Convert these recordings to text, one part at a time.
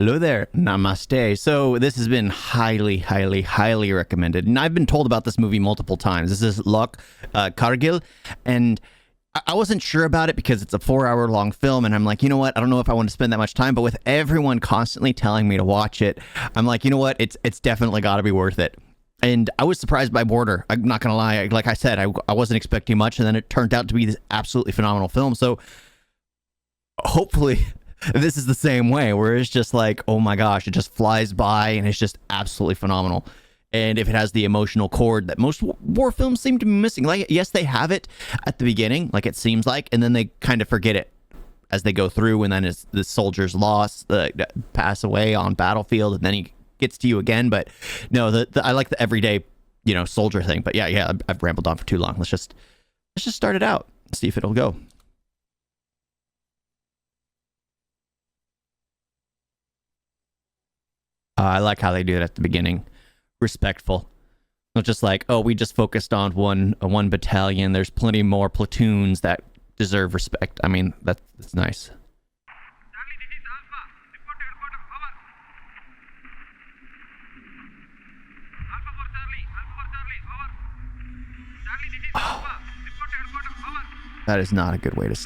Hello there, namaste. So this has been highly recommended, and I've been told about this movie multiple times. This is L.O.C, Kargil, and I wasn't sure about it because it's a 4-hour long film, and I'm like, you know what? I don't know if I want to spend that much time. But with everyone constantly telling me to watch it, I'm like, you know what? It's definitely got to be worth it. And I was surprised by Border. I'm not gonna lie. Like I said, I wasn't expecting much, and then it turned out to be this absolutely phenomenal film. So hopefully this is the same way, where it's just like, oh my gosh, it just flies by and it's just absolutely phenomenal. And if it has the emotional chord that most war films seem to be missing, like, yes, they have it at the beginning, like it seems like, and then they kind of forget it as they go through, and then as the soldiers pass away on battlefield, and then he gets to you again. But no, I like the everyday, soldier thing. But yeah, I've rambled on for too long. Let's just start it out, see if it'll go. I like how they do it at the beginning. Respectful. Not just like, oh, we just focused on one battalion. There's plenty more platoons that deserve respect. I mean, that's nice. Oh, that is not a good way to...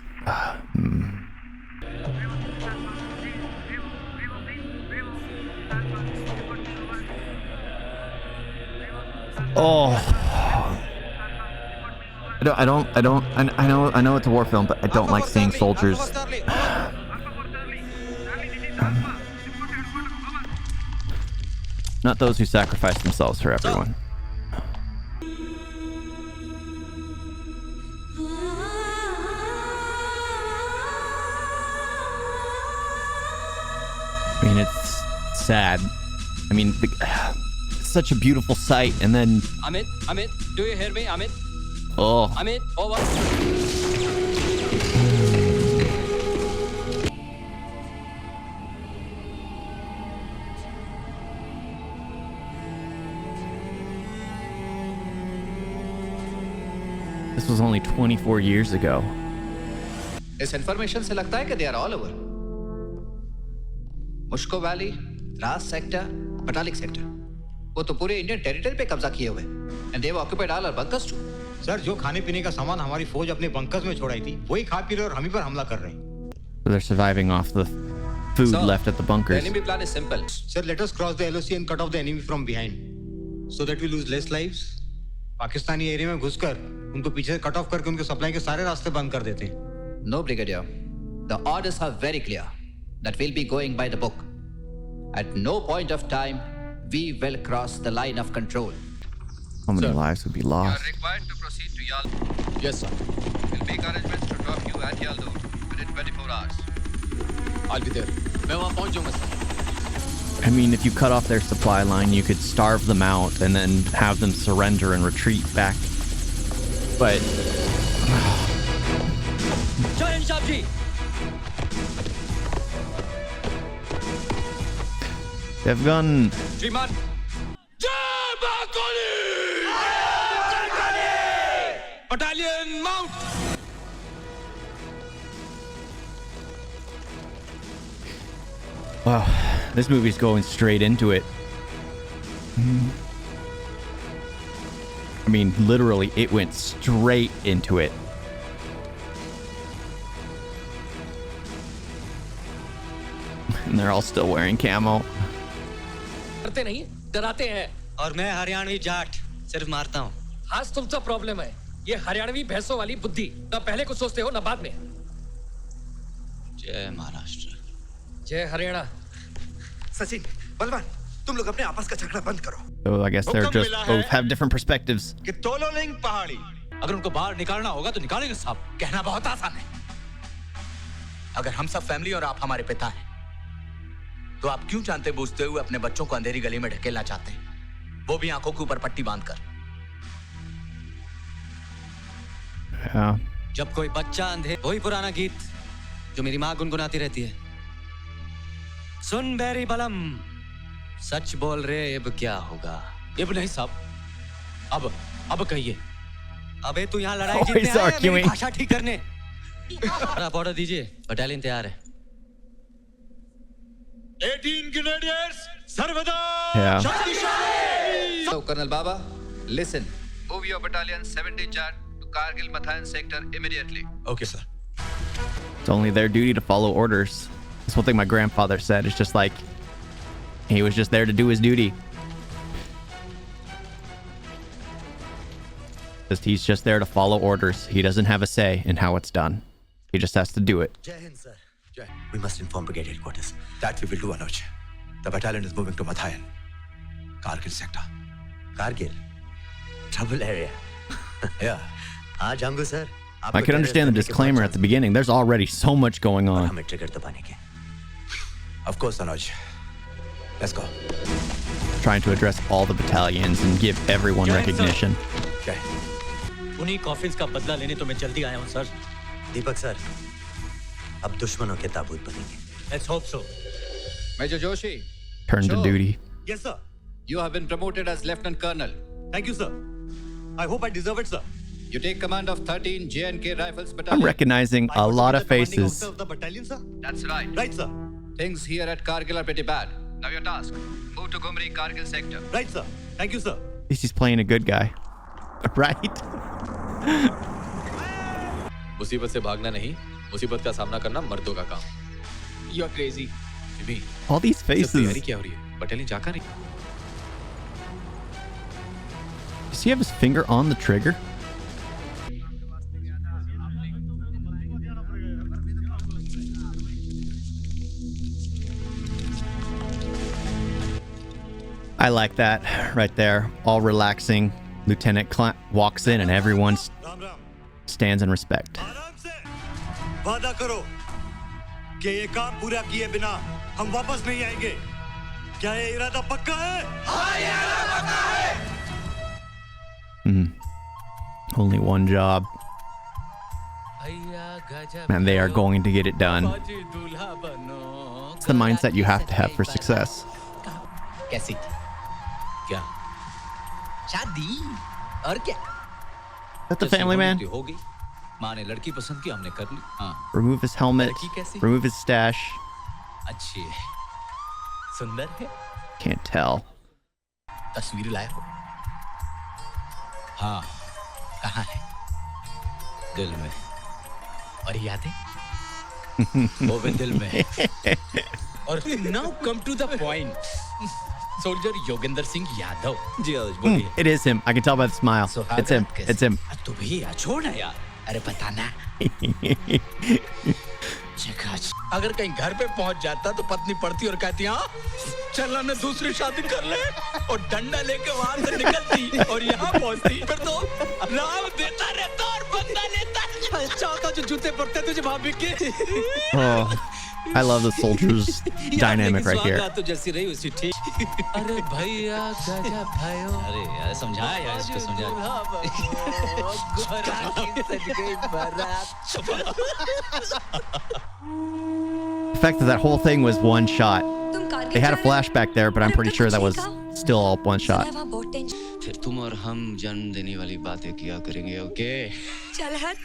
Oh, I know it's a war film, but I don't like seeing soldiers. Not those who sacrifice themselves for everyone. I mean, it's sad. I mean, such a beautiful sight, and then Amit, do you hear me, Amit? Oh, Amit, over. This was only 24 years ago. इस information से लगता है कि they are all over. Mushkoh valley, Dras sector, Batalik sector, वो तो पूरे Indian territory पे कब्जा किए हुए and they have occupied all our bunkers too. Sir, जो खाने पीने का सामान हमारी फौज अपने बंकर्स में छोड़ाई थी, वही खा पी रहे और हम ही पर हमला कर रहे हैं। They're surviving off the food left at the bunkers. The enemy plan is simple. Sir, let us cross the L.O.C and cut off the enemy from behind, so that we lose less lives. Pakistani area में घुसकर उनको पीछे से cut off करके उनके supply के सारे रास्ते बंद कर देते हैं। No, Brigadier. The orders are very clear that we'll be going by the book. At no point of time we will cross the line of control. How many lives would be lost? You are required to proceed to Yaldo. Yes, sir. We'll make arrangements to drop you at Yaldo within 24 hours. I'll be there. मैं वहाँ पहुँच जाऊँगा, sir. I mean, if you cut off their supply line, you could starve them out and then have them surrender and retreat back. But they've gone. Battalion mount. Wow, this movie's going straight into it. I mean, literally, it went straight into it. And they're all still wearing camo. करते नहीं, डराते हैं। और मैं हरियाणवी जाट, सिर्फ मारता हूँ। आज तुमचा प्रॉब्लम है। ये हरियाणवी भैंसों वाली बुद्धि। ना पहले कुछ सोचते हो, ना बाद में। जय महाराष्ट्र। जय हरियाणा। सचिन, बलवान, तुम लोग अपने आपस का झगड़ा बंद करो। So I guess they're just both have different perspectives. कि तोलोलिंग पहाड़ी। अगर उनको बाहर निकालना होगा तो निकालेंगे साहब। कहना बहुत आसान है। अगर हम सब फैमिली और आप हमारे पिता हैं, तो आप क्यों जानते बूझते हुए अपने बच्चों को अंधेरी गली में ढकेलना चाहते हैं? वो भी आंखों के ऊपर पट्टी बांधकर। Yeah. जब कोई बच्चा अंधे, वही पुराना गीत जो मेरी माँ गुनगुनाती रहती है। सुन बेरी बलम, सच बोल रहे, अब क्या होगा? अब नहीं साहब। अब कहिए। अबे तू यहाँ लड़ाई जीतने आया है मेरी भाषा ठीक करने। आप ऑर्डर दीजिए, बटालियन तैयार है। 18 grenadiers, सर्वदा Yeah. So, Colonel Baba, listen. Move your battalion 70 Jan to Kargil battalion sector immediately. Okay, sir. It's only their duty to follow orders. That's one thing my grandfather said. It's just like he was just there to do his duty. He's just there to follow orders. He doesn't have a say in how it's done. He just has to do it. Jai Hind, sir. We must inform brigade headquarters. That we will do, Anuj. The battalion is moving to Mathayan, Kargil sector. Kargil? Trouble area. Yeah. हाँ Jangu sir. I can understand the disclaimer at the beginning. There's already so much going on. हमें trigger दबाने के. Of course, Anuj. Let's go. Trying to address all the battalions and give everyone recognition. Okay. उन्हीं coffins का बदला लेने तो मैं जल्दी आया हूँ सर. दीपक सर, अब दुश्मनों के ताबूत बनेंगे. Let's hope so. Major Joshi. Turn to duty. Yes sir. You have been promoted as Lieutenant Colonel. Thank you sir. I hope I deserve it sir. You take command of 13 J&K Rifles Battalion. I'm recognizing a lot of faces. Of the battalion sir. That's right. Right sir. Things here at Kargil are pretty bad. Now your task. Move to Gumri Kargil sector. Right sir. Thank you sir. At least he's playing a good guy. Right? मुसीबत से भागना नहीं, मुसीबत का सामना करना मर्दों का काम. You are crazy. Jimmy, All these सब तैयारी faces. क्या हो रही है? बटालियन जाकर नहीं. Does he have his finger on the trigger? I like that right there. All relaxing. Lieutenant walks in and everyone Ram Ram. stands in respect. आराम से. वादा करो कि ये काम पूरा किए बिना हम वापस नहीं आएंगे. क्या ये इरादा पक्का है? हाँ ये इरादा पक्का है. Only one job. And they are going to get it done. It's the mindset you have to have for success. कैसी? क्या? शादी और क्या? That's the family man. हो गई. माँ ने लड़की पसंद की, हमने कर ली. हाँ. Remove his helmet. Remove his stash. अच्छी है. सुंदर है. Can't tell. तस्वीर लाए हो? हाँ. कहाँ है? दिल में. और यादें? वो भी दिल में. और now come to the point. Soldier Yogendra Singh Yadav. जी बोलिए. It is him. I can tell by the smile. It's him. It's him. तू भी यार छोड़ ना यार. अरे पता ना. अगर कहीं घर पे पहुंच जाता तो पत्नी पड़ती और कहती हाँ चलना ने दूसरी शादी कर ले और डंडा लेके वहां से निकलती और यहाँ पहुंचती फिर तो राम देता रहता और बंदा लेता. चाहता जो जूते पड़ते तुझे भाभी के. Oh, I love the soldiers dynamic right here. तो जैसी रही उसी ठीक. अरे भैया गजब भयो. अरे यार समझाया यार इसको समझा. The fact that whole thing was one shot. They had a flashback there, but I'm pretty sure that was still all one shot. फिर तुम और हम जन्म देने वाली बातें किया करेंगे, ओके? चल हट.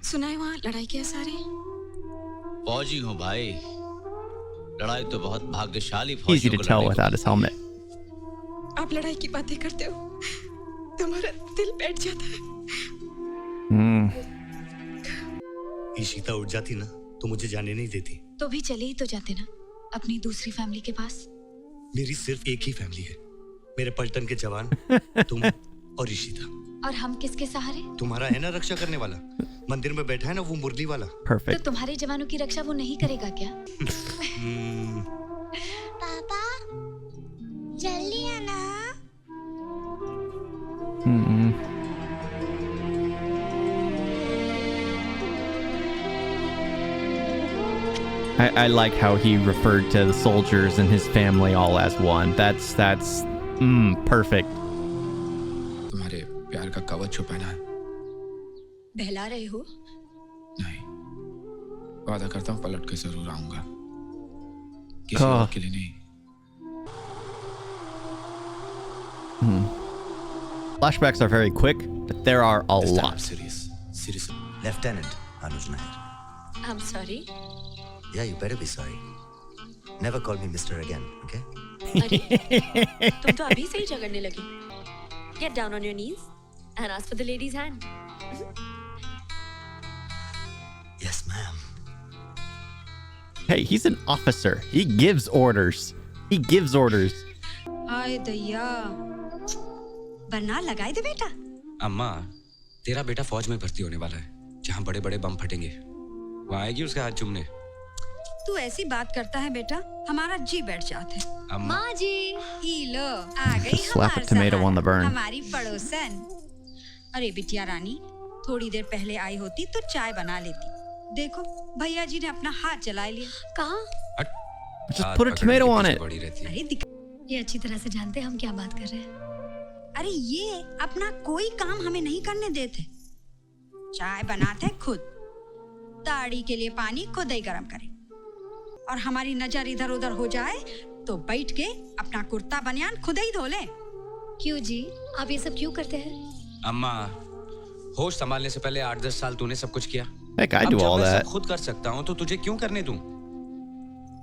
सुना है वहाँ लड़ाई के सारे? फौजी हूँ भाई. लड़ाई तो बहुत भाग्यशाली फौजी. Easy to tell without his helmet. आप लड़ाई की बातें करते हो, तुम्हारा दिल बैठ जाता है. ईशिता उठ जाती ना तो मुझे जाने नहीं देती. तो भी चले ही तो जाते ना अपनी दूसरी फैमिली के पास. मेरी सिर्फ एक ही फैमिली है. मेरे पलटन के जवान, तुम और ईशिता. और हम किसके सहारे? तुम्हारा है ना रक्षा करने वाला. मंदिर में बैठा है ना वो मुरली वाला. तो Perfect. तुम्हारे जवानों की रक्षा वो नहीं करेगा क्या? पापा जल्दी आना. I like how he referred to the soldiers and his family all as one. That's perfect. तुम्हारे प्यार का कवच छुपाना है. बहला रहे हो? नहीं. वादा करता हूँ पलट के जरूर आऊंगा. किसी और के लिए नहीं. Flashbacks are very quick, but there are a lot. Serious. Lieutenant Anuj Nair. I'm sorry. Yeah, you better be sorry. Never call me Mr. again, okay? अरे, तुम तो अभी से ही झगड़ने लगी. Get down on your knees and ask for the lady's hand. Yes, ma'am. Hey, he's an officer. He gives orders. He gives orders. आए दैया, बना लगाए दे बेटा. अम्मा, तेरा बेटा फौज में भर्ती होने वाला है, जहाँ बड़े-बड़े बम फटेंगे. वहाँ आएगी उसका हाथ चूमने. तू ऐसी बात करता है बेटा, हमारा जी बैठ जाता है. माँ जी, लो आ गई Slap a tomato on the burn. हमारी पड़ोसन. अरे बिटिया रानी, थोड़ी देर पहले आई होती तो चाय बना लेती. देखो भैया जी ने अपना हाथ जला लिया. कहाँ? Just put a tomato on it. अरे ये अच्छी तरह से जानते हैं हम क्या बात कर रहे हैं. अरे ये अपना कोई काम हमें नहीं करने देते. चाय बनाते खुद, दाढ़ी के लिए पानी खुद ही गर्म करें, और हमारी नजर इधर उधर हो जाए तो बैठ के अपना कुर्ता बनियान खुद ही धो लें. क्यों जी, आप ये सब क्यों करते हैं? अम्मा, होश संभालने से पहले 8-10 साल तूने सब कुछ किया. Heck, I do all मैं that. सब खुद कर सकता हूँ तो तुझे क्यों करने दूं?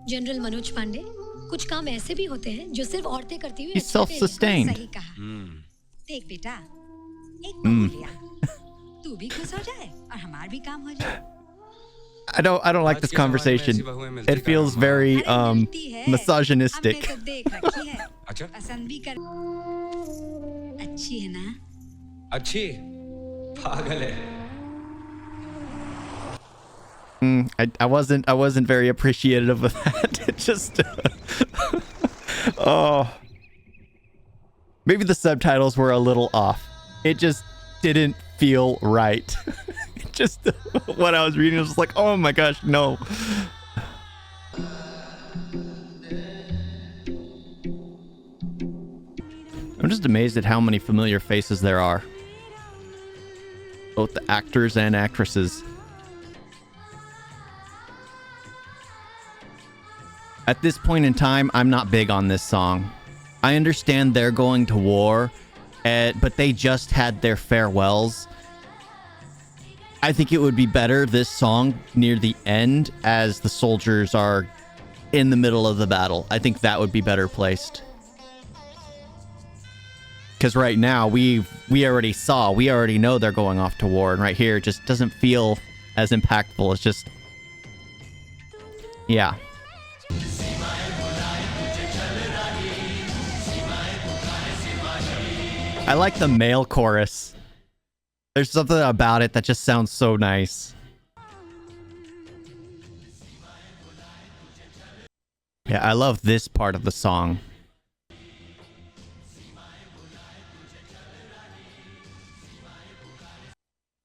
जनरल मनोज पांडे, कुछ काम ऐसे भी होते हैं जो सिर्फ औरतें करती हुई. He's self-sustained. सही कहा. देख बेटा, एक बहू लिया, तू भी खुश हो जाए और हमारा भी काम हो जाए. I don't like this conversation. It feels very misogynistic. हमने तो देख रखी है. पसंद भी कर. अच्छी है ना? अच्छी? पागल है. I wasn't very appreciative of that. It just oh, maybe the subtitles were a little off. It just didn't feel right. It just what I was reading was just like, oh my gosh, no. I'm just amazed at how many familiar faces there are. Both the actors and actresses. At this point in time, I'm not big on this song. I understand they're going to war, but they just had their farewells. I think it would be better, this song, near the end, as the soldiers are in the middle of the battle. I think that would be better placed. Because right now, we already know they're going off to war, and right here, it just doesn't feel as impactful. It's just... yeah. I like the male chorus. There's something about it that just sounds so nice. Yeah, I love this part of the song.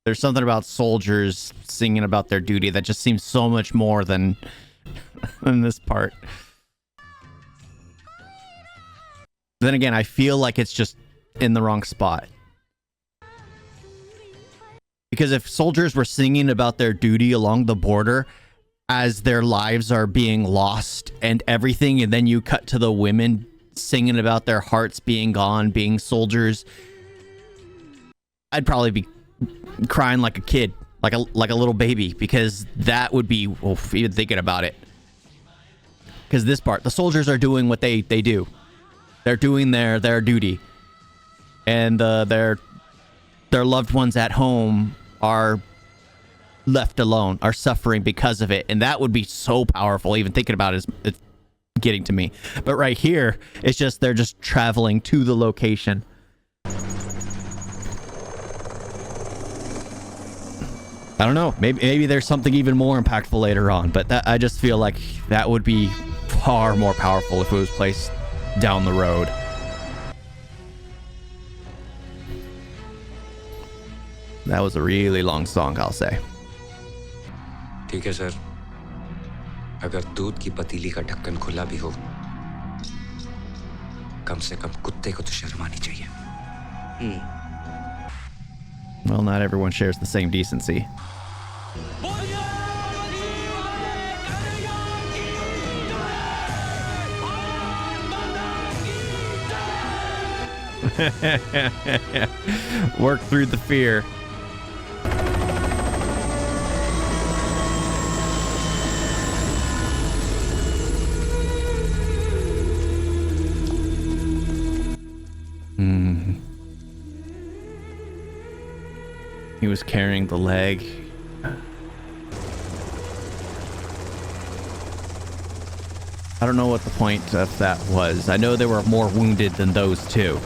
There's something about soldiers singing about their duty that just seems so much more than this part. Then again, I feel like it's just in the wrong spot. Because if soldiers were singing about their duty along the border as their lives are being lost and everything, and then you cut to the women singing about their hearts being gone, being soldiers, I'd probably be crying like a kid, like a little baby, because that would be, even thinking about it. Because this part, the soldiers are doing what they do. They're doing their duty. And their loved ones at home are left alone, are suffering because of it, and that would be so powerful. Even thinking about it is getting to me. But right here, it's just they're just traveling to the location. I don't know. Maybe there's something even more impactful later on, but I just feel like that would be far more powerful if it was placed down the road. That was a really long song, I'll say. ठीक है sir. अगर दूध की पतीली का ढक्कन खुला भी हो, कम से कम कुत्ते को तो शर्म आनी चाहिए. Well, not everyone shares the same decency. Work through the fear. He was carrying the leg. I don't know what the point of that was. I know they were more wounded than those two.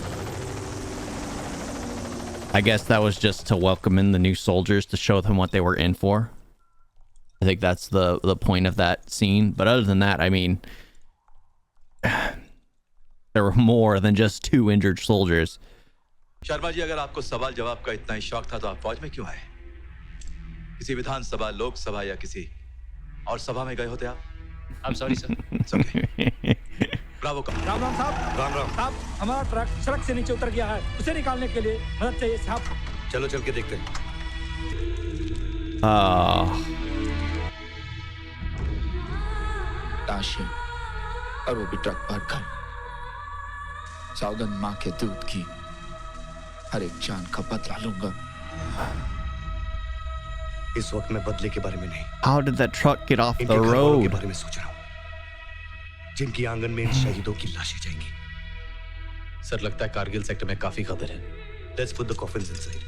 I guess that was just to welcome in the new soldiers to show them what they were in for. I think that's the point of that scene. But other than that, I mean, there were more than just 2 injured soldiers. Sharma ji, अगर आपको सवाल जवाब का इतना ही शौक था तो आप फौज में क्यों आए? किसी विधानसभा, लोकसभा या किसी और सभा में गए होते आप? I'm sorry, sir. It's okay. Bravo का। राम राम साहब। राम राम। साहब, हमारा ट्रक सड़क से नीचे उतर गया है। उसे निकालने के लिए मदद चाहिए साहब। चलो चल के देखते हैं। ताशे और वो भी ट्रक भर कर। सौगंध माँ के दूध की हर एक जान का बदला लूंगा। इस वक्त मैं बदले के बारे में नहीं। How did that truck get off the इनके घरवालों के road? बारे में सोच रहा हूँ, जिनकी आंगन में इन शहीदों की लाशें जाएंगी। सर, लगता है कारगिल सेक्टर में काफी खतर है। Let's put the coffins inside.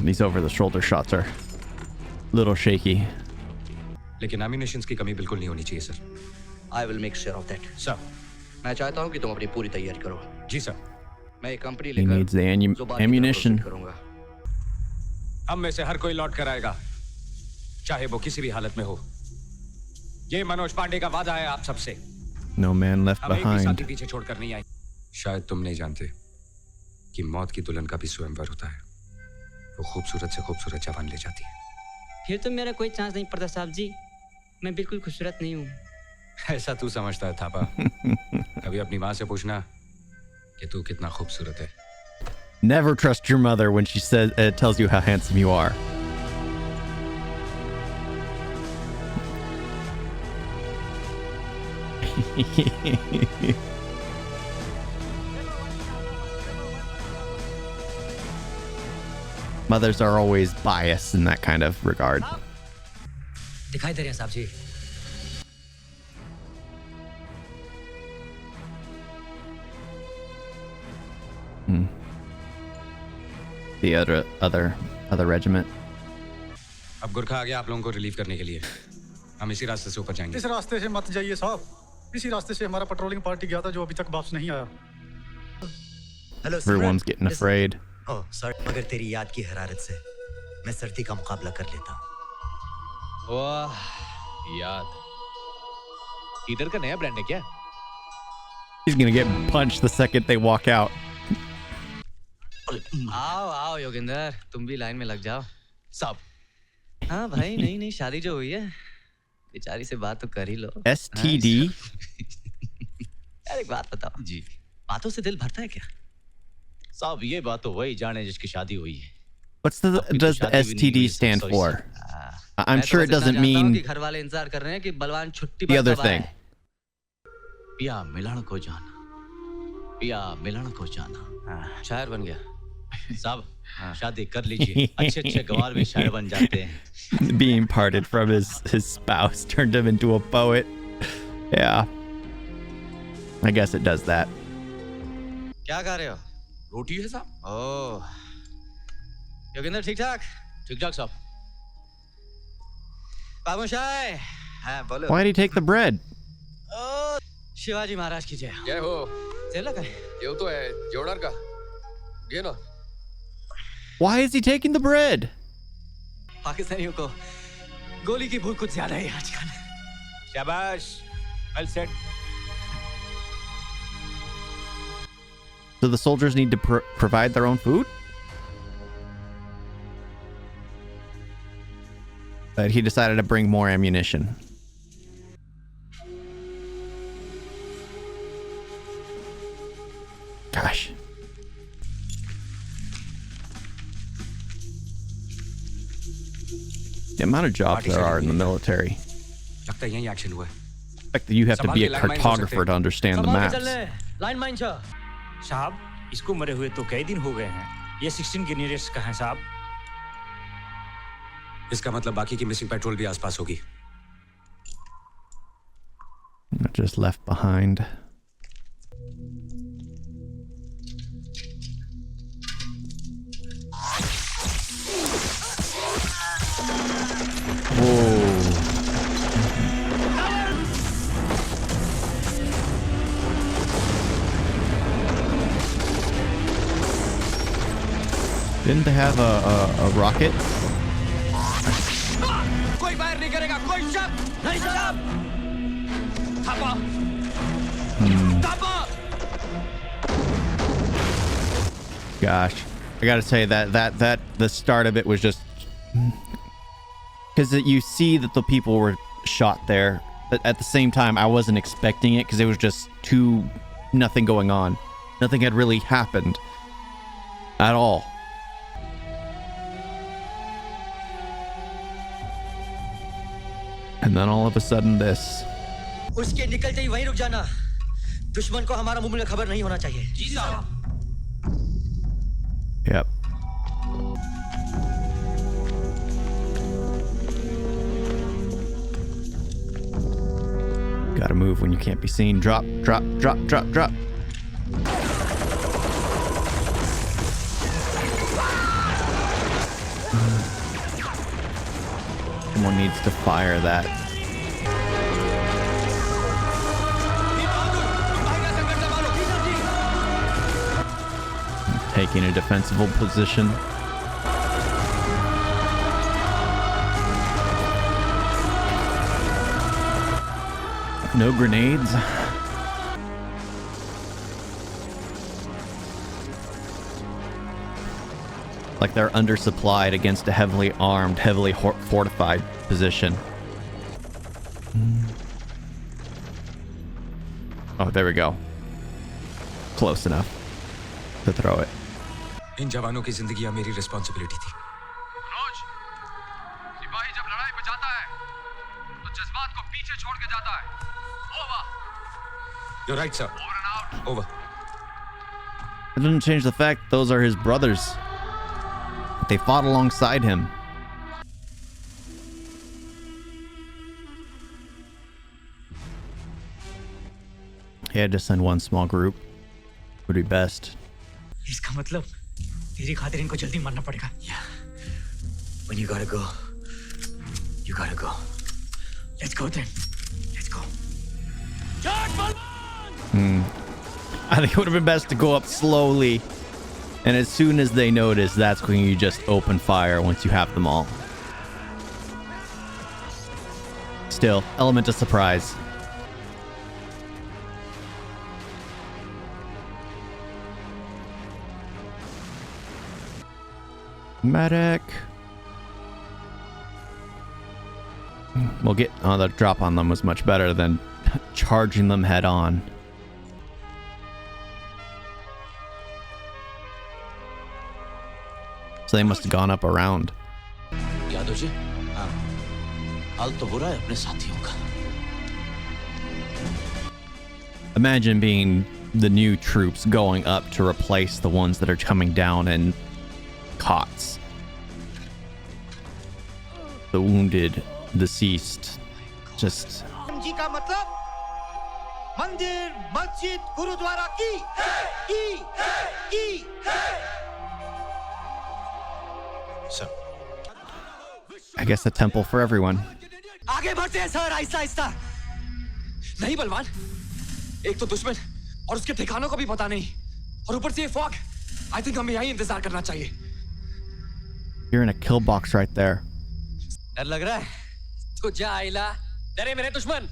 These over-the-shoulder shots are a little shaky. लेकिन एमिनेशंस की कमी बिल्कुल नहीं होनी चाहिए sir. I will make sure of that. Sir, मैं चाहता हूँ कि तुम अपनी पूरी तैयारी करो। जी सर। मैं एक कंपनी He लेकर needs the जुबानी ammunition. तरफ करूँगा। हम में से हर कोई लौट कर आएगा, चाहे वो किसी भी हालत में हो। ये मनोज पांडे का वादा है आप सबसे। No man left हम एक भी साथी behind. पीछे छोड़कर नहीं आए। शायद तुम नहीं जानते कि मौत की दुल्हन का भी स्वयंवर होता है। वो खूबसूरत से खूबसूरत जवान ले जाती है। फिर तो मेरा कोई चांस नहीं पड़ता साहब जी। मैं बिल्कुल खूबसूरत नहीं हूँ। ऐसा तू समझता है थापा। कभी अपनी माँ से पूछना कि तू कितना खूबसूरत है। Never trust your mother when she says tells you how handsome you are. Mothers are always biased in that kind of regard. दिखाई दे रहे हैं साहब जी। The other regiment. अब गुरखा आ गया आप लोगों को रिलीव करने के लिए। हम इसी रास्ते से ऊपर जाएंगे। इस रास्ते से मत जाइए साहब। इसी रास्ते से हमारा पेट्रोलिंग पार्टी गया था जो अभी तक वापस नहीं आया। Hello, Everyone's getting afraid. Oh, sorry. मगर तेरी याद की हरारत से मैं सर्दी का मुकाबला कर लेता हूँ। वाह, याद। हीटर का नया ब्रांड है क्या? He's gonna get punched the second they walk out. आओ आओ योगेंद्र, तुम भी लाइन में लग जाओ। साहब। हाँ भाई, नई शादी जो हुई है, बेचारी से बात तो कर ही लो। STD. यार एक बात बताओ जी, बातों से दिल भरता है क्या? साहब ये बात तो वही जाने जिसकी शादी हुई है। Does the STD stand for? I'm sure it doesn't mean घर वाले इंतजार कर रहे हैं कि बलवान छुट्टी the other thing. पिया मिलन को जाना, पिया मिलन को जाना। शायर बन गया। साहब शादी कर लीजिए, अच्छे गवार भी शायर बन जाते हैं। Being parted from his spouse turned him into a poet. Yeah. I guess it does that. क्या कर रहे हो? रोटी है साहब। ओह, योगेंद्र ठीक ठाक? ठीक ठाक साहब। बाबूशाह, हाँ बोलो। Why did he take the bread? ओ शिवाजी महाराज की जय। जय हो। चलो का ये तो है जोड़र का। ये ना। Why is he taking the bread? पाकिस्तानियों को गोली की भूख कुछ ज्यादा है आजकल। शाबाश, well said. Do the soldiers need to provide their own food? But he decided to bring more ammunition. Gosh. The amount of jobs there are in the military. लगता है यही एक्शन हुआ है। Like you have to be a cartographer to understand the maps. Line mine छो। साहब, इसको मरे हुए तो कई दिन हो गए हैं। ये 16 ग्रेनेड्स कहाँ हैं साहब? इसका मतलब बाकी की मिसिंग पेट्रोल भी आसपास होगी। Not just left behind. Whoa. Didn't they have a rocket? कोई फायर नहीं करेगा, कोई शक नहीं साहब। Thapa, Thapa. Gosh, I gotta say that the start of it was just because you see that the people were shot there, but at the same time I wasn't expecting it because it was just nothing going on. Nothing had really happened at all. And then all of a sudden this. उसके निकलते ही वहीं रुक जाना। दुश्मन को हमारा मुंह में खबर नहीं होना चाहिए। जी साहब। Yep. Gotta move when you can't be seen. Drop, drop, drop, drop, drop. Someone needs to fire that. Taking a defensible position. No grenades. Like they're undersupplied against a heavily armed, heavily fortified position. Oh, there we go. Close enough to throw it. इन जवानों की जिंदगियां मेरी responsibility थी। मनोज, सिपाही जब लड़ाई में जाता है तो जज्बात को पीछे छोड़ के जाता है। Over. You're right, sir. Over and out. Over. It doesn't change the fact those are his brothers. They fought alongside him. He had to send one small group. Would be best. इसका मतलब तेरी खातिर इनको जल्दी मरना पड़ेगा। Yeah. When you gotta go, you gotta go. Let's go then. Let's go. I think it would have been best to go up slowly. And as soon as they notice, that's when you just open fire once you have them all. Still, element of surprise. Medic. Well, the drop on them was much better than charging them head on. So they must have gone up around. Yadav ji, हाँ, हाल तो बुरा है अपने साथियों का। Imagine being the new troops going up to replace the ones that are coming down in cots. The wounded, deceased, just. जी का मतलब मंदिर, मस्जिद, गुरुद्वारा की Sir. I guess a temple for everyone. आगे बढ़ते हैं सर, आहिस्ता आहिस्ता। नहीं बलवान, एक तो दुश्मन और उसके ठिकानों को भी पता नहीं, और ऊपर से ये फॉग। I think हमें यहीं इंतजार करना चाहिए। You're in a kill box right there. डर लग रहा है? तो जा आइला, डरे मेरे दुश्मन।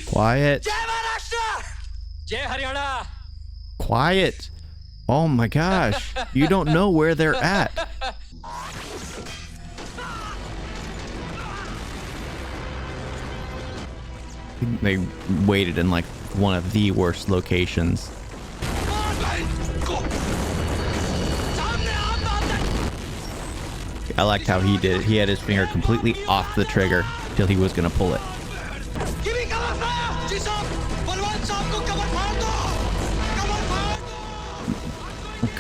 Quiet. जय महाराष्ट्र, जय Haryana. Quiet. Oh my gosh. You don't know where they're at. They waited in like one of the worst locations. I liked how he did it. He had his finger completely off the trigger till he was gonna pull it.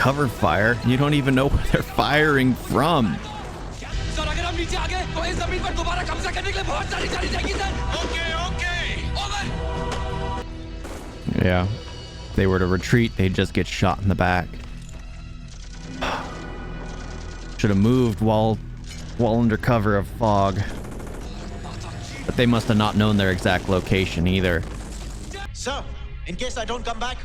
cover fire. You don't even know where they're firing from. Sir अगर हम नीचे आ गए तो इस जमीन पर दोबारा कब्जा करने के लिए बहुत सारी गाड़ी जाएगी sir. Okay over. Yeah. If they were to retreat, they'd just get shot in the back. Should have moved while under cover of fog. But they must have not known their exact location either. Sir, in case I don't come back,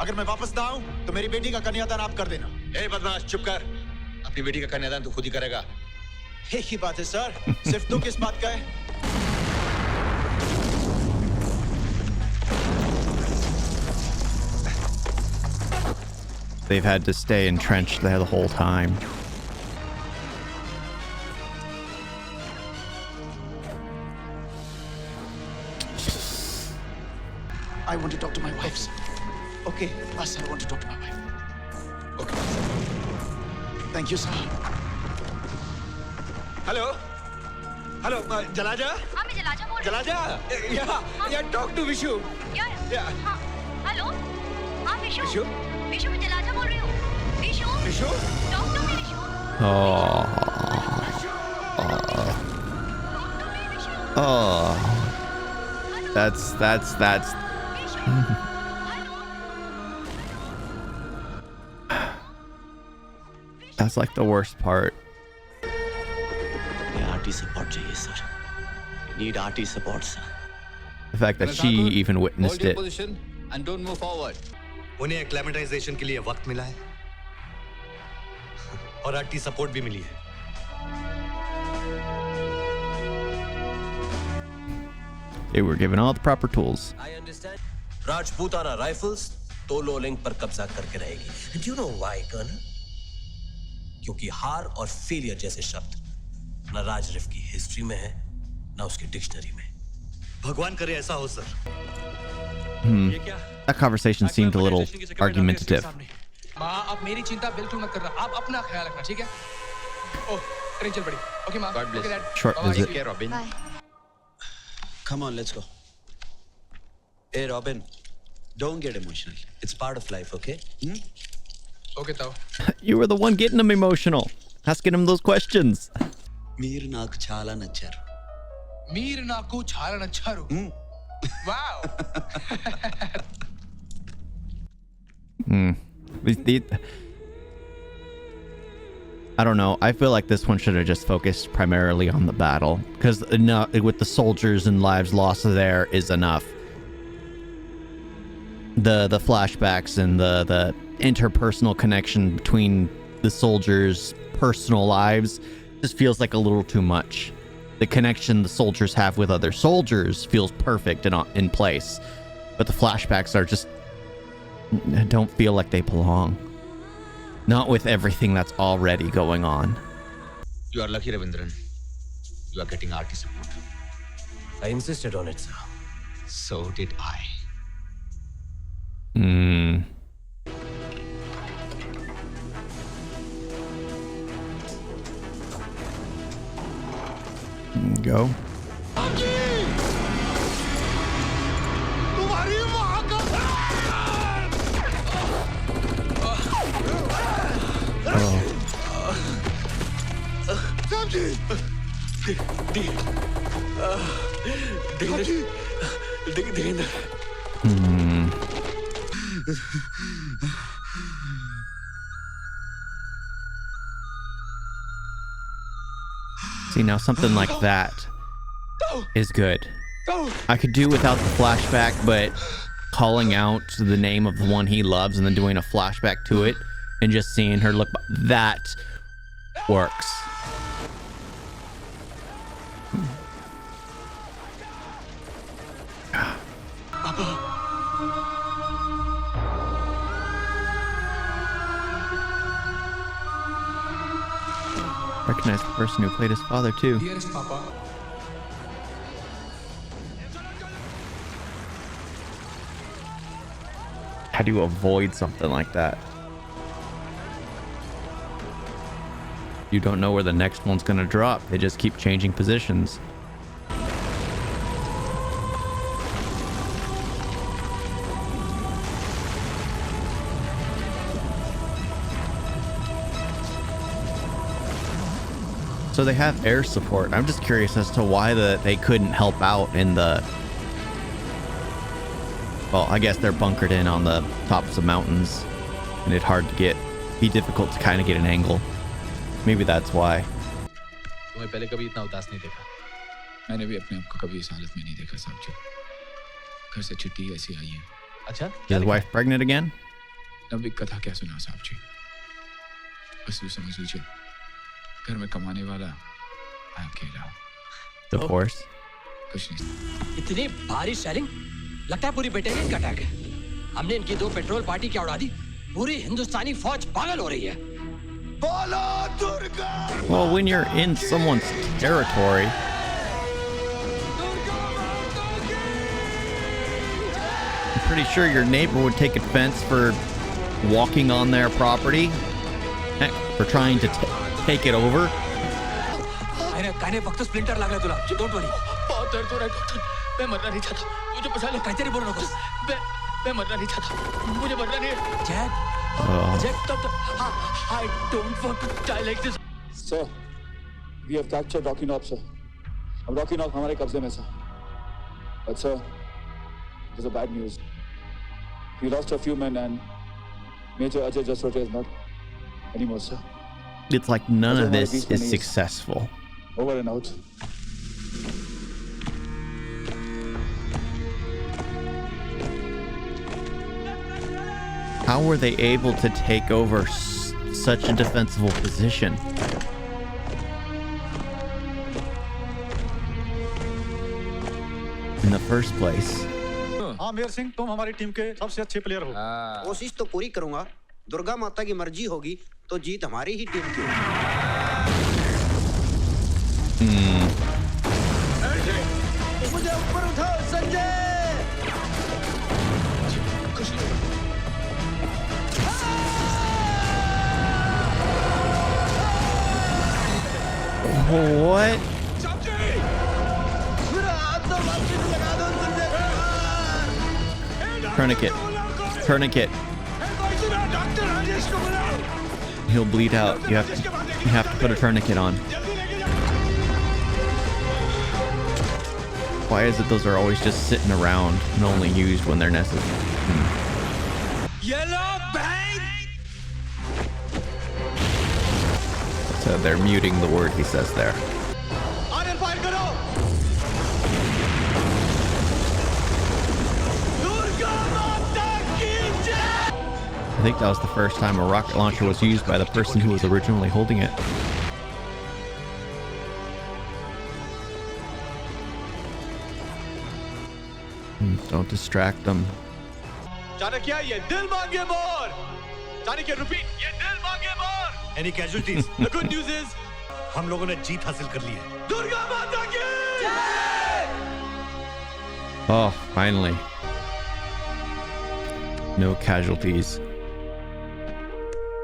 अगर मैं वापस ना आऊं तो मेरी बेटी का कन्यादान आप कर देना। ए बदमाश चुप कर। अपनी बेटी का कन्यादान तू खुद ही करेगा। एक ही बात है सर, सिर्फ दुख किस बात का है? They've had to stay entrenched there the whole time. I want to talk to my wife, sir. Okay, sir, I want to talk to my wife. Okay. Thank you, sir. Hello hello Jalaja हाँ मैं जलाजा बोल रही जलाजा या talk to Vishu या हाँ hello हाँ विशु विशु विशु मैं जलाजा बोल रही हूँ Vishu Vishu talk to me Vishu Oh. That's that's like the worst part. RT support चाहिए sir. We need RT support, sir. The fact that she even witnessed it. Position and don't move forward. उन्हें acclimatisation के लिए वक्त मिला है और RT support भी मिली है। They were given all the proper tools. I understand. Rajputana rifles Tololing पर कब्जा करके रहेगी। And you know why, colonel? क्योंकि हार और फेलियर जैसे शब्द न राजरिफ की हिस्ट्री में है न उसकी डिक्शनरी में। भगवान करे ऐसा हो sir. That conversation seemed a little argumentative. माँ आप मेरी चिंता बिल्कुल मत करना, आप अपना ख्याल रखना, ठीक है? ओह ट्रेन चल पड़ी। ओके माँ। God bless. Okay dad. Short visit. Take care, Robin. Come on, let's go. Hey, Robin, don't get emotional. It's part of life, okay? Okay ताऊ। You were the one getting him emotional, asking him those questions. మీరు నాకు చాలా నచ్చారు. మీరు నాకు చాలా నచ్చారు. Wow. I don't know. I feel like this one should have just focused primarily on the battle, because with the soldiers and lives lost there is enough. The flashbacks and the interpersonal connection between the soldiers' personal lives just feels like a little too much. The connection the soldiers have with other soldiers feels perfect and in place, but the flashbacks are just don't feel like they belong. Not with everything that's already going on. You are lucky, Ravindran. You are getting RT support. I insisted on it, sir. So did I. Go. See, now something like that is good. I could do without the flashback, but calling out the name of the one he loves and then doing a flashback to it and just seeing her look, that works. Recognize the person who played his father too. Dearest Papa. How do you avoid something like that? You don't know where the next one's gonna drop. They just keep changing positions. So they have air support. I'm just curious as to why they couldn't help out in the... Well, I guess they're bunkered in on the tops of mountains, and it's hard to be difficult to kind of get an angle. Maybe that's why. तुम्हें पहले कभी इतना उदास नहीं देखा। मैंने भी अपने आप को कभी इस हालत में नहीं देखा साहब जी। घर से चिट्ठी ऐसी आई है। अच्छा? Is his wife pregnant again? लंबी कथा क्या सुना साहब जी। बस यूँ समझ लीजिए, घर में कमाने वाला मैं अकेला हूँ। Divorce. कुछ नहीं। इतनी भारी शेलिंग, लगता है पूरी बटालियन का अटैक है। हमने इनकी 2 पेट्रोल पार्टी क्या उड़ा दी, पूरी हिंदुस्तानी फौज पागल हो रही है। बोलो Durga! Well, when you're in someone's territory, I'm pretty sure your neighbor would take offense for walking on their property, heck, for trying to take it over. कहने वक्त स्प्लिंटर लग रहा है तुला। Don't worry. बहुत दर्द हो रहा है डॉक्टर। मैं मरना नहीं चाहता। मुझे बचा लो। कहते नहीं बोल रहा हूँ। मैं मरना नहीं चाहता। मुझे मरना नहीं है। Jack doctor, I don't want to die like this. Sir, we have captured Rocky Knob, sir. अब Rocky Knob हमारे कब्जे में sir. But sir, there's a bad news. We lost a few men and Major Ajay Jasrote is not anymore, sir. It's like none of this is successful. Over and out. How were they able to take over such a defensible position? In the first place. हाँ mayor Singh, तुम हमारी team के सबसे अच्छे player हो। कोशिश तो पूरी करूंगा। दुर्गा माता की मर्जी होगी तो जीत हमारी ही टीम की होगी। मुझे ऊपर उठाओ Sanjay. What? Tourniquet. Tourniquet. He'll bleed out. You have to put a tourniquet on. Why is it those are always just sitting around and only used when they're necessary? Yellow bang! So they're muting the word he says there. I think that was the first time a rocket launcher was used by the person who was originally holding it. Don't distract them. Chanakya, ये दिल मांगे मोर। Chanakya, repeat, ये दिल मांगे मोर। Any casualties? The good news is, हम लोगों ने जीत हासिल कर ली है। दुर्गा माता की जय! Oh, finally. No casualties.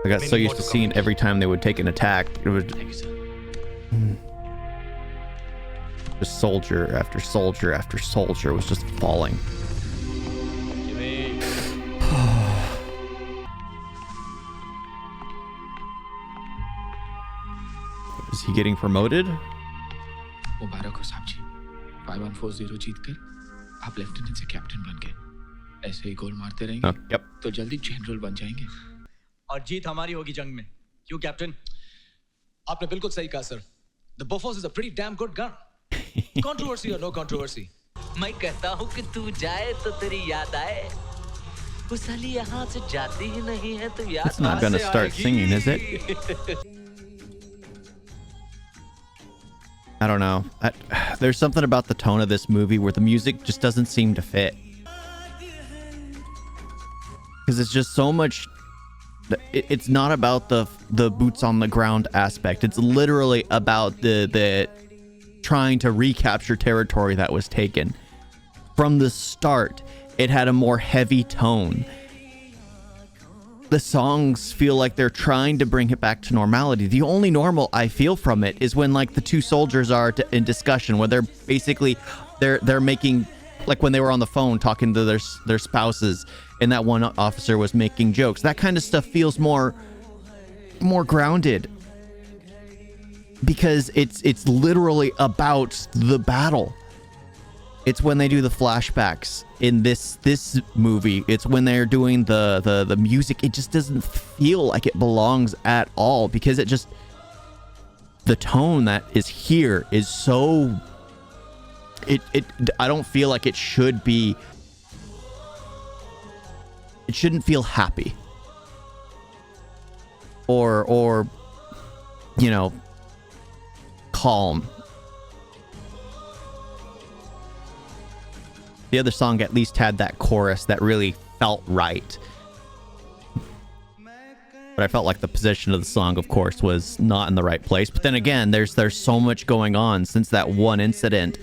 I got so used to seeing every time they would take an attack, it would just soldier after soldier after soldier was just falling. Is he getting promoted? मुबारक हो साहब जी। 5140 जीतकर आप lieutenant से captain बन गए। ऐसे ही गोल मारते रहेंगे तो जल्दी जनरल बन जाएंगे। और जीत हमारी होगी जंग में। क्यों कैप्टन? आपने बिल्कुल सही कहा sir. The Bofors is a pretty damn good gun. Controversy or no controversy. मैं कहता हूँ कि तू जाए तो तेरी याद आए। वो साली यहाँ से जाती ही नहीं है तो याद It's not gonna start singing, is it? I don't know. There's something about the tone of this movie where the music just doesn't seem to fit. Because it's just so much... It's not about the boots on the ground aspect. It's literally about the trying to recapture territory that was taken. From the start, it had a more heavy tone. The songs feel like they're trying to bring it back to normality. The only normal I feel from it is when like the two soldiers are in discussion, where they're basically they're making, like when they were on the phone talking to their spouses, and that one officer was making jokes. That kind of stuff feels more grounded. because it's literally about the battle. It's when they do the flashbacks in this movie. It's when they're doing the music. It just doesn't feel like it belongs at all, because it just, the tone that is here is so, I don't feel like it should be, it shouldn't feel happy or you know, calm. The other song at least had that chorus that really felt right. But I felt like the position of the song, of course, was not in the right place. But then again, there's so much going on since that one incident.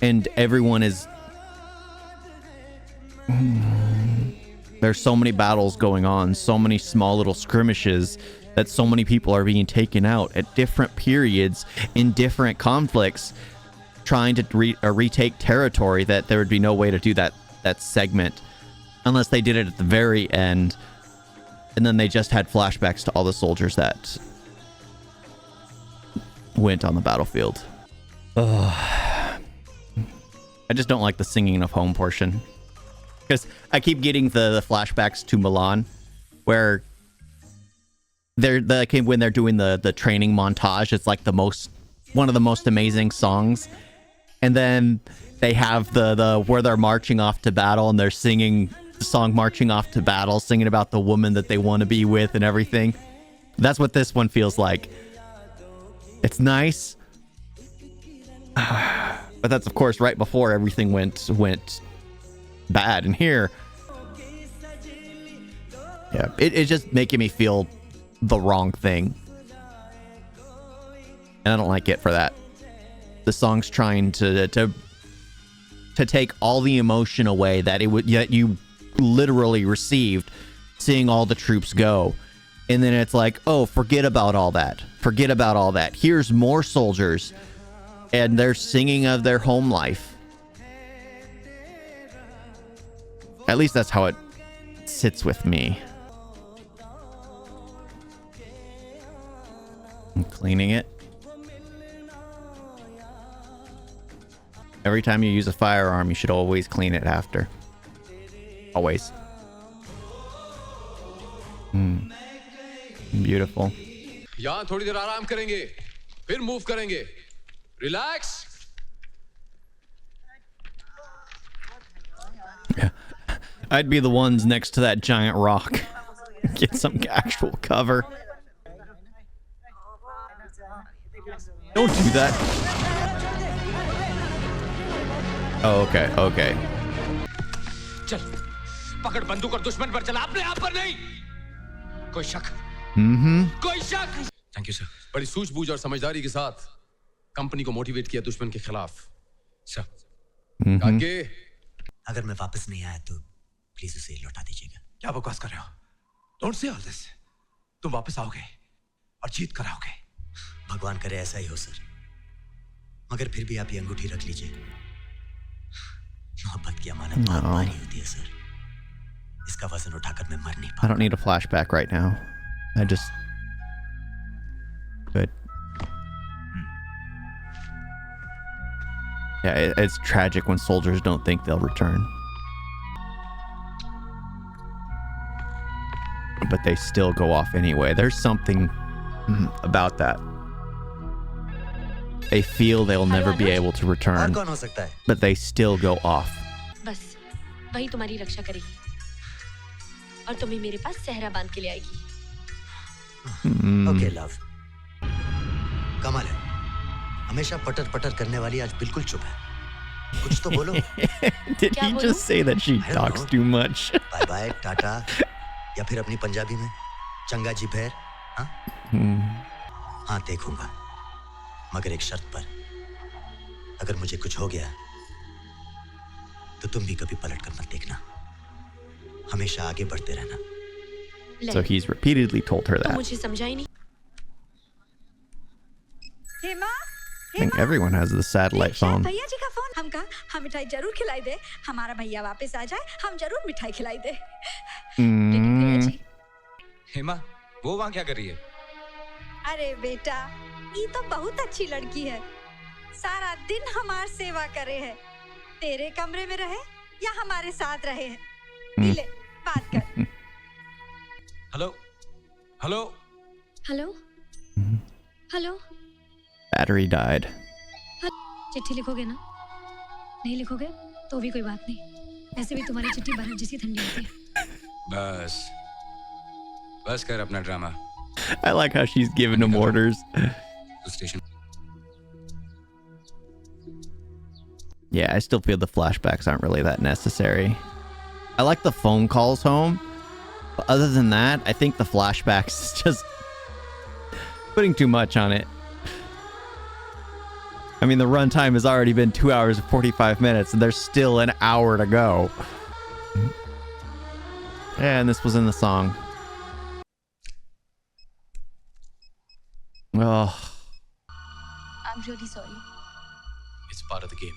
And everyone is... There's so many battles going on, so many small little skirmishes, that so many people are being taken out at different periods in different conflicts, trying to retake territory, that there would be no way to do that segment unless they did it at the very end, and then they just had flashbacks to all the soldiers that went on the battlefield. Ugh. I just don't like the singing of home portion, because I keep getting the flashbacks to Milan, where when they're doing the training montage. It's like one of the most amazing songs. And then they have the where they're marching off to battle, and they're singing the song Marching Off to Battle, singing about the woman that they want to be with and everything. That's what this one feels like. It's nice. But that's, of course, right before everything went bad. And here, yeah, it's just making me feel the wrong thing. And I don't like it for that. The song's trying to take all the emotion away that you literally received seeing all the troops go. And then it's like, oh, forget about all that. Forget about all that. Here's more soldiers, and they're singing of their home life. At least that's how it sits with me. I'm cleaning it. Every time you use a firearm, you should always clean it after. Always. Beautiful. यहाँ थोड़ी देर आराम करेंगे, फिर move करेंगे. Relax. Yeah. I'd be the ones next to that giant rock. Get some actual cover. Don't do that. Oh, okay. चल, पकड़ बंदूक और दुश्मन पर चला, अपने आप पर नहीं. कोई शक? कोई शक? Thank you, sir. बड़ी सूझबूझ और समझदारी के साथ कंपनी को मोटिवेट किया दुश्मन के खिलाफ. सर. आगे. अगर मैं वापस नहीं आया तो प्लीज उसे लौटा दीजिएगा. क्या बकवास कर रहे हो? Don't say all this. तुम वापस आओगे और जीत कर आओगे. भगवान करे ऐसा ही हो सर. मगर फिर भी आप ये अंगूठी रख लीजिए. मोहब्बत की अमानत बहुत भारी होती है सर. इसका वजन उठाकर मैं मर नहीं पाऊंगा. I don't need a flashback right now. I just... Good. Yeah, it's tragic when soldiers don't think they'll return. But they still go off anyway. There's something about that. They feel they'll never be able to return, but they still go off. बस वही तुम्हारी रक्षा करेगी और तुम्हें मेरे पास सहरा बांध के ले आएगी. Okay, love. कमाल है. हमेशा पटर पटर करने वाली आज बिल्कुल चुप है. कुछ तो बोलो. Did he just say that she talks too much? Bye bye, Tata. या फिर अपनी पंजाबी में चंगा जी फेर. हाँ देखूंगा. मगर एक शर्त पर. अगर मुझे कुछ हो गया तो तुम भी कभी पलट कर मत देखना. हमेशा आगे बढ़ते रहना. So he's repeatedly told her that. मुझे समझाई नहीं. I think everyone has the satellite phone. भैया जी का फोन. हम कहा हम मिठाई जरूर खिलाई दे. हमारा भैया वापस आ जाए, हम जरूर मिठाई खिलाई दे. लेकिन भैया जी. हेमा, वो वहाँ क्या कर रही है? अरे बेटा, ये तो बहुत अच्छी लड़की है। सारा दिन हमार सेवा करे है। तेरे कमरे में रहे या हमारे साथ रहे है? ले बात कर। Hello hello hello hello. Battery died. चिट्ठी लिखोगे ना? नहीं लिखोगे तो भी कोई बात नहीं। ऐसे भी तुम्हारी चिट्ठी बर्फ जैसी ठंडी होती है। बस कर अपना drama. I like how she's giving him orders. Station. Yeah, I still feel the flashbacks aren't really that necessary. I like the phone calls home, but other than that, I think the flashbacks is just putting too much on it. I mean, the runtime has already been 2 hours and 45 minutes, and there's still an hour to go. And this was in the song. Oh. I'm really sorry. It's part of the game.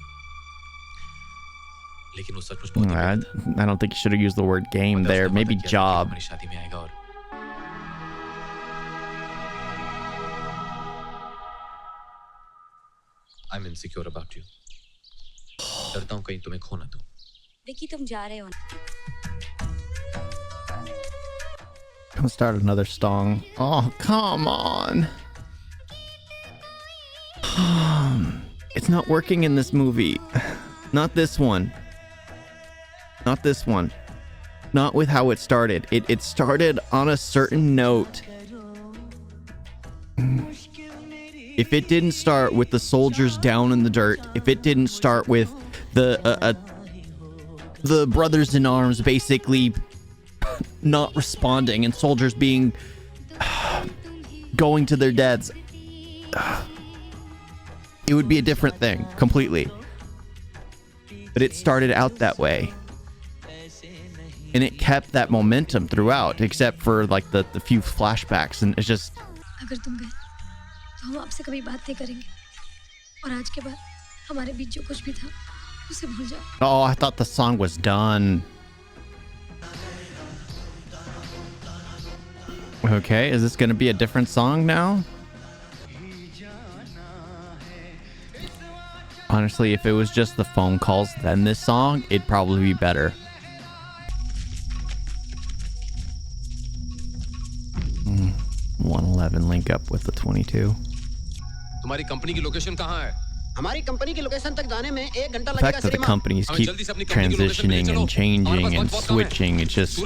लेकिन वो सचमुच I don't think you should have used the word game there. Maybe job. हमारी शादी में आएगा और I'm insecure about you. डरता हूँ कहीं तुम्हें खो ना दूँ. विकी तुम जा रहे हो ना? I'm gonna start another song. Oh, come on. It's not working in this movie. Not this one. Not this one. Not with how it started. It started on a certain note. If it didn't start with the soldiers down in the dirt, if it didn't start with the brothers in arms basically not responding and soldiers being going to their deaths, it would be a different thing completely. But it started out that way, and it kept that momentum throughout, except for like the few flashbacks, and it's just. अगर तुम गए तो हम आपसे कभी बात नहीं करेंगे, और आज के बाद हमारे बीच जो कुछ भी था उसे भूल जाओ. Oh, I thought the song was done. Okay, is this going to be a different song now? Honestly, if it was just the phone calls, then this song, it'd probably be better. 111 link up with the 22. तुम्हारी company की location कहाँ है? हमारी company की location तक जाने में 1 घंटा The लगेगा fact that the श्रीमान. companies keep transitioning and changing and switching, it's just...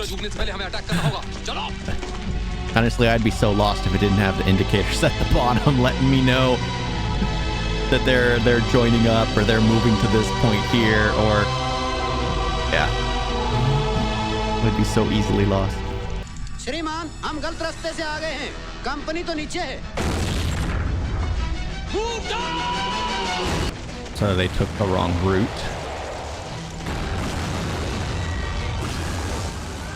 Honestly, I'd be so lost if it didn't have the indicators at the bottom letting me know that they're joining up or they're moving to this point here, or yeah, I'd be so easily lost. श्रीमान, हम गलत रास्ते से आ गए हैं. Company तो नीचे है. So they took the wrong route.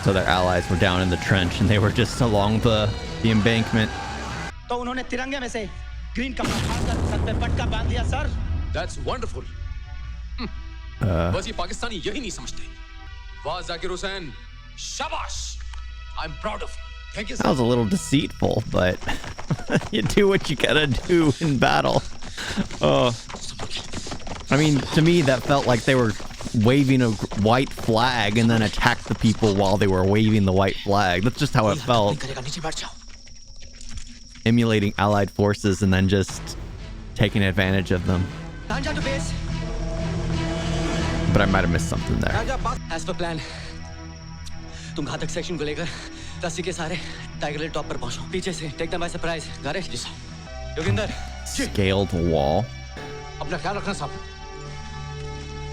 So their allies were down in the trench and they were just along the embankment. तो उन्होंने तिरंगे में से ग्रीन कपड़ा फाड़कर सर पे पटका बांध दिया सर. That's wonderful. बस ये पाकिस्तानी यही नहीं समझते. वाह जाकिर हुसैन, शाबाश. I'm proud of you. Thank you, sir. That was a little deceitful, but you do what you gotta do in battle. I mean, to me, that felt like they were waving a white flag and then attacked the people while they were waving the white flag. That's just how it felt. Emulating allied forces and then just taking advantage of them. But I might have missed something there. As per plan, तुम घातक section को लेकर रस्सी के सारे tiger hill top पर पहुंचो. पीछे से take them by surprise. got it? Yoginder, Scaled wall. अपना ख्याल रखना सब.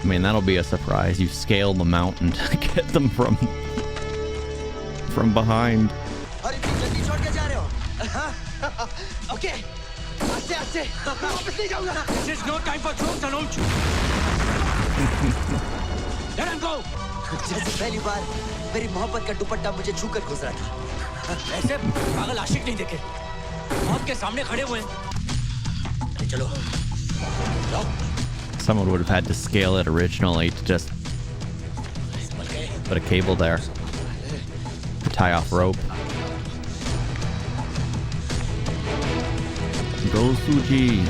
I mean, that'll be a surprise. You scale the mountain to get them from behind. अरे जल्दी छोड़ के जा रहे हो? Okay. आस्ते आस्ते. वापस नहीं जाऊंगा. This is no time for jokes, Anuj. Let him go. जैसे पहली बार मेरी मोहब्बत का दुपट्टा मुझे छूकर गुजरा था. ऐसे पागल आशिक नहीं देखे. मौत के सामने खड़े हुए हैं. अरे चलो. Someone would have had to scale it originally to just put a cable there to tie off rope. Go Suji.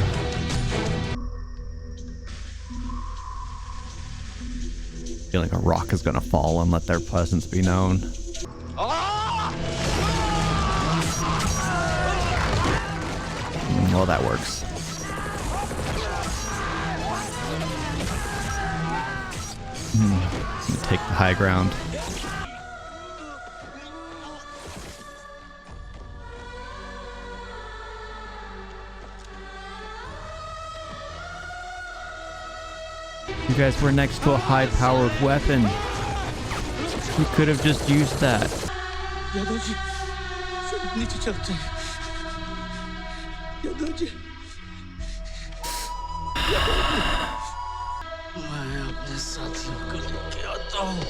I feel like a rock is gonna fall and let their presence be known. Well, that works. Take the high ground. You guys were next to a high-powered weapon. You could have just used that. Yadav ji, सब नीचे चलते हैं। यादव जी, मैं अपने साथियों को लेके आता हूँ।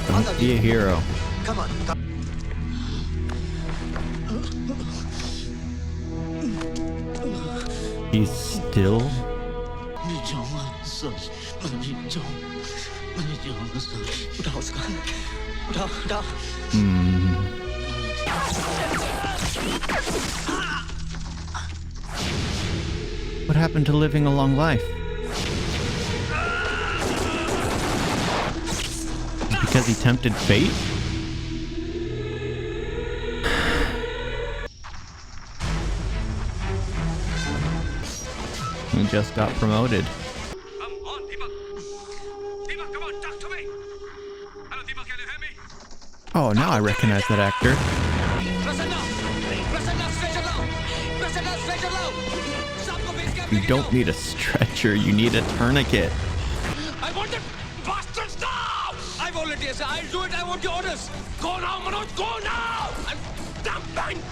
Don't be a hero. Come on. He's still? What happened to living a long life? Because he tempted fate? He just got promoted. Oh, now I recognize that actor. You don't need a stretcher, you need a tourniquet. I want the bastards now! I volunteer, sir. I'll do it. I want your orders. Go now, Manoj. Go now! I'm dumping!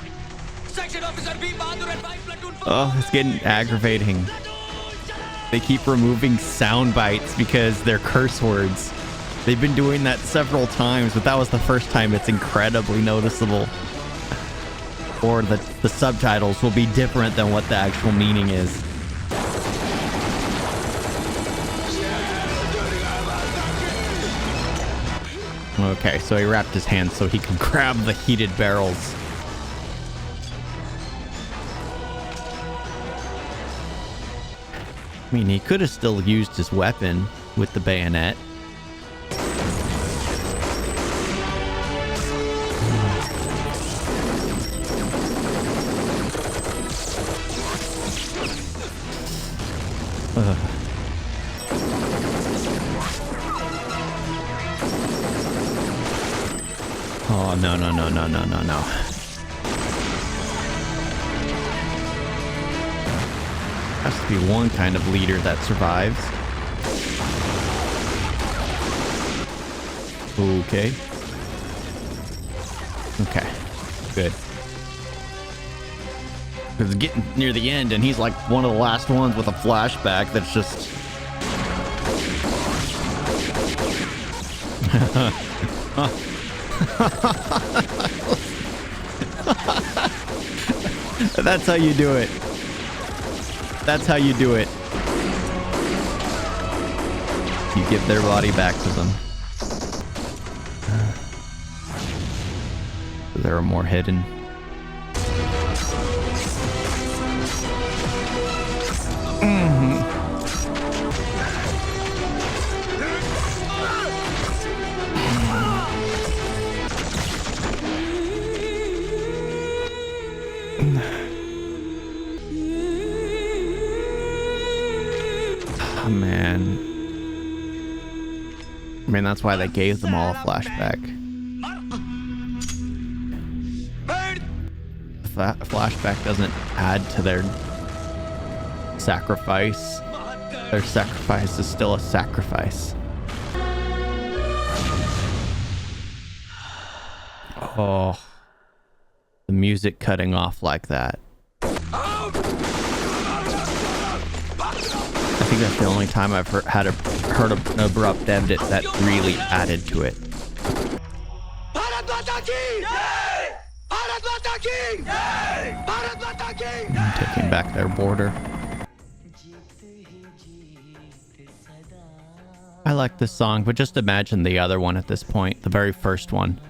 Section officer B. Bahadur and 5 platoon. Oh, it's getting aggravating. They keep removing sound bites because they're curse words. They've been doing that several times, but that was the first time. It's incredibly noticeable. Or the subtitles will be different than what the actual meaning is. Okay, so he wrapped his hands so he could grab the heated barrels. I mean, he could have still used his weapon with the bayonet. Oh, no, no, no, no, no, no, no. Has to be one kind of leader that survives. Okay. Okay. Good. It's getting near the end, and he's like one of the last ones with a flashback that's just... That's how you do it. That's how you do it. You give their body back to them. There are more hidden. Man. I mean, that's why they gave them all a flashback. That flashback doesn't add to their sacrifice. Their sacrifice is still a sacrifice. Oh. The music cutting off like that. I think that's the only time I've heard an abrupt edit that really added to it. Taking back their border. I like this song, but just imagine the other one at this point, the very first one,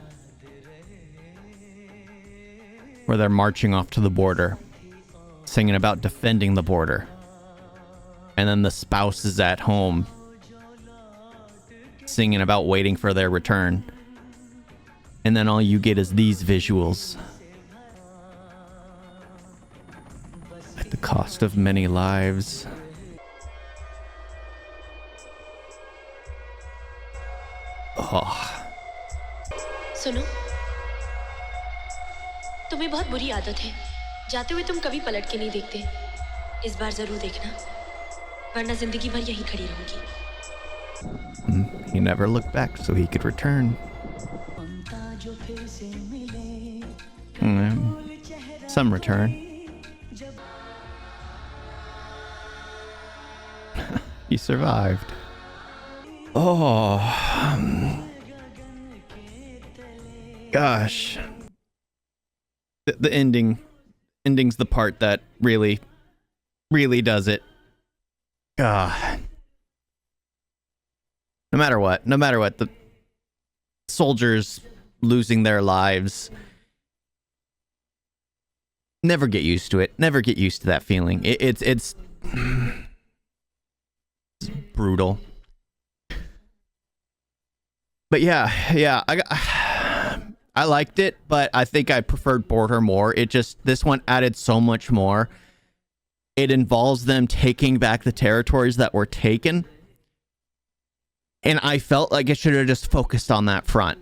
where they're marching off to the border, singing about defending the border, and then the spouse is at home singing about waiting for their return, and then all you get is these visuals at the cost of many lives. सुनो, तुम्हें बहुत बुरी आदत है। जाते हुए तुम कभी पलट के नहीं देखते। इस बार जरूर देखना, वरना जिंदगी भर यहीं खड़ी रहूंगी। He never looked back so he could return. Some return. He survived. Oh, gosh. The ending's the part that really does it. No matter what, the soldiers losing their lives, never get used to it. Never get used to that feeling. It's brutal. But yeah, I liked it, but I think I preferred Border more. This one added so much more. It involves them taking back the territories that were taken. And I felt like it should have just focused on that front.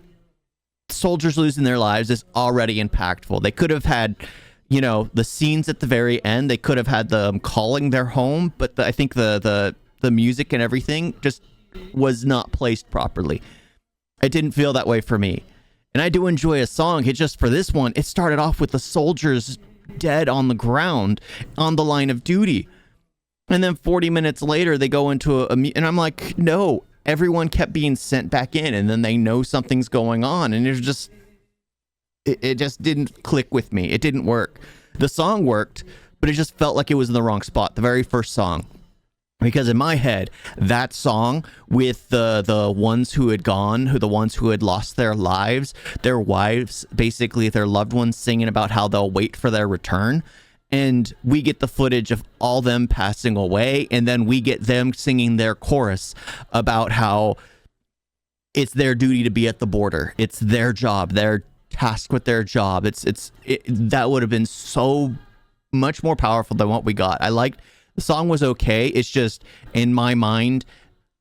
Soldiers losing their lives is already impactful. They could have had, the scenes at the very end. They could have had them calling their home, but I think the music and everything just was not placed properly. It didn't feel that way for me. And I do enjoy a song. It just, for this one, it started off with the soldiers dead on the ground on the line of duty. And then 40 minutes later, they go into and I'm like, no, everyone kept being sent back in, and then they know something's going on. And it just didn't click with me. It didn't work. The song worked, but it just felt like it was in the wrong spot. The very first song. Because in my head, that song with the ones who had gone, the ones who had lost their lives, their wives, basically their loved ones singing about how they'll wait for their return. And we get the footage of all them passing away. And then we get them singing their chorus about how it's their duty to be at the border. It's their job. They're tasked with their job. That would have been so much more powerful than what we got. The song was okay. It's just, in my mind,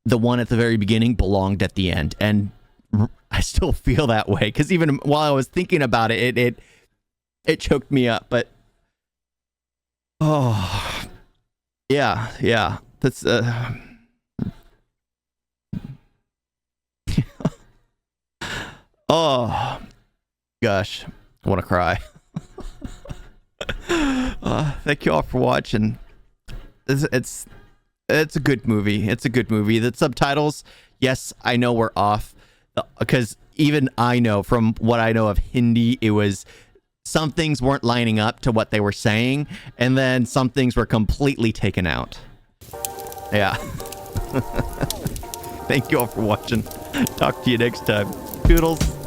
the one at the very beginning belonged at the end. And I still feel that way. Because even while I was thinking about it, it choked me up. But, yeah. That's, oh, gosh. I want to cry. Thank you all for watching. It's a good movie. It's a good movie. The subtitles, yes, I know we're off, because even I know from what I know of Hindi, it was some things weren't lining up to what they were saying, and then some things were completely taken out. Yeah. Thank you all for watching. Talk to you next time. Toodles.